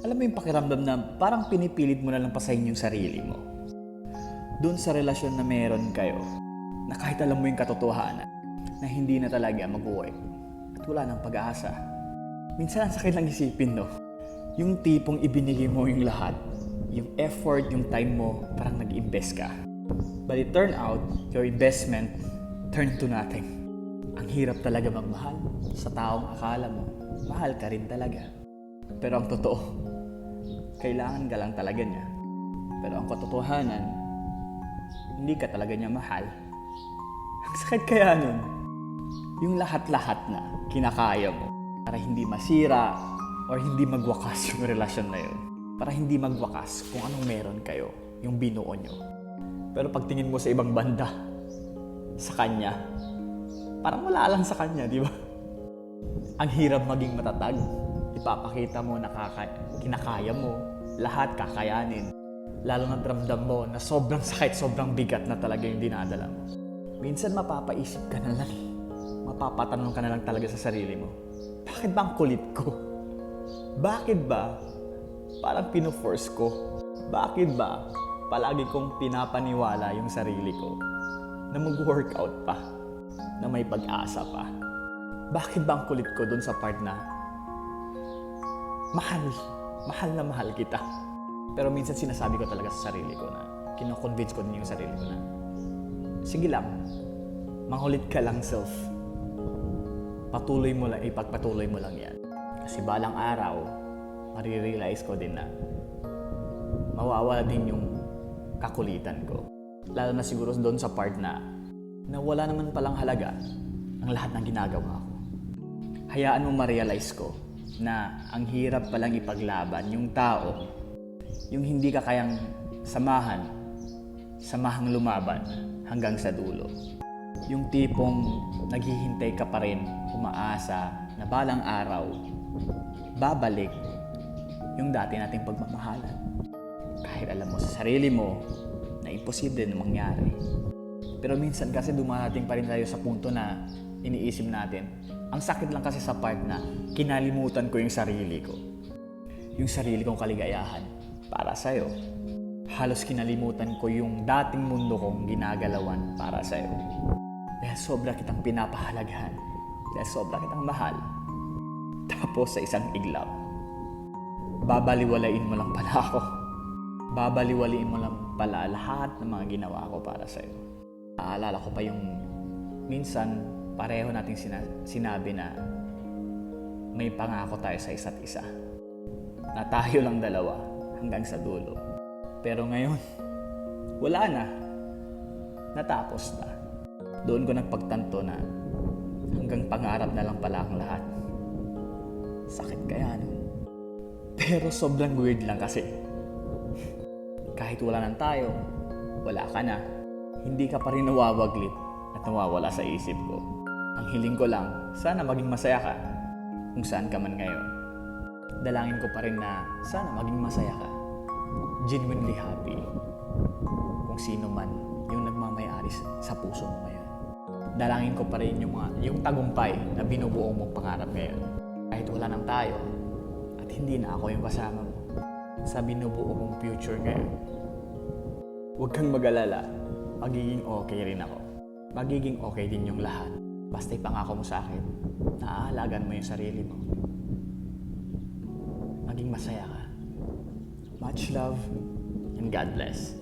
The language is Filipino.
Alam mo yung pakiramdam na parang pinipilit mo na lang pasahin yung sarili mo. Doon sa relasyon na meron kayo, na kahit alam mo yung katotohanan, na hindi na talaga mag-work at wala nang pag-asa. Minsan ang sakit lang isipin, no? Yung tipong ibinigay mo yung lahat, yung effort, yung time mo, parang nag-invest ka. But it turned out, your investment turned to nothing. Ang hirap talaga magmahal sa taong akala mo, mahal ka rin talaga. Pero ang totoo, kailangan ka lang talaga niya. Pero ang katotohanan, hindi ka talaga niya mahal. Ang sakit kaya nun. Yung lahat-lahat na kinakaya mo para hindi masira or hindi magwakas yung relasyon na yun. Para hindi magwakas kung anong meron kayo, yung binuo nyo. Pero pagtingin mo sa ibang banda, sa kanya, parang wala lang sa kanya, di ba? Ang hirap maging matatag. Ipapakita mo na kinakaya mo, lahat kakayanin. Lalo na ramdam mo na sobrang sakit, sobrang bigat na talaga yung dinadala mo. Minsan mapapaisip ka na lang. Mapapatanong ka na lang talaga sa sarili mo. Bakit ba ang kulit ko? Bakit ba parang pino-force ko? Bakit ba palagi kong pinapaniwala yung sarili ko na mag-workout pa, na may pag-asa pa? Bakit ba ang kulit ko dun sa part na mahal na mahal kita? Pero minsan sinasabi ko talaga sa sarili ko na kino-convince ko din yung sarili ko na sige lang, mangulit ka lang self. Patuloy mo lang, ipagpatuloy mo lang yan. Kasi balang araw, marirealize ko din na mawawala din yung kakulitan ko. Lalo na siguro doon sa part na wala naman palang halaga ang lahat ng ginagawa ko. Hayaan mo ma-realize ko na ang hirap palang ipaglaban yung tao, yung hindi ka kayang samahang lumaban hanggang sa dulo. Yung tipong naghihintay ka pa rin, umaasa na balang araw, babalik yung dati nating pagmamahalan. Kahit alam mo sa sarili mo na imposible na mangyari. Pero minsan kasi dumarating pa rin tayo sa punto na iniisip natin, ang sakit lang kasi sa part na kinalimutan ko yung sarili ko. Yung sarili kong kaligayahan para sa'yo. Halos kinalimutan ko yung dating mundo kong ginagalawan para sa'yo. Dahil sobra kitang pinapahalagahan. Dahil sobra kitang mahal. Tapos sa isang iglap, babaliwalain mo lang pala ako. Babaliwalain mo lang pala lahat ng mga ginawa ko para sa'yo. Aalala ko pa yung minsan pareho nating sinabi na may pangako tayo sa isa't isa. Na tayo lang dalawa hanggang sa dulo. Pero ngayon, wala na. Natapos na. Doon ko nagpagtanto na hanggang pangarap na lang pala ang lahat. Sakit kaya nun. Pero sobrang weird lang kasi. Kahit wala nang tayo, wala ka na. Hindi ka pa rin nawawaglit at nawawala sa isip ko. Ang hiling ko lang, sana maging masaya ka kung saan ka man ngayon. Dalangin ko pa rin na sana maging masaya ka. Genuinely happy. Kung sino man yung nagmamayari sa puso mo ngayon. Dalangin ko pa rin yung tagumpay na binubuo mong pangarap ngayon. Kahit wala nang tayo at hindi na ako yung kasama mo sa binubuo mong future ngayon. Huwag kang mag-alala. Magiging okay rin ako. Magiging okay din yung lahat. Basta ipangako mo sa akin na aalagaan mo yung sarili mo. Maging masaya ka. Much love and God bless.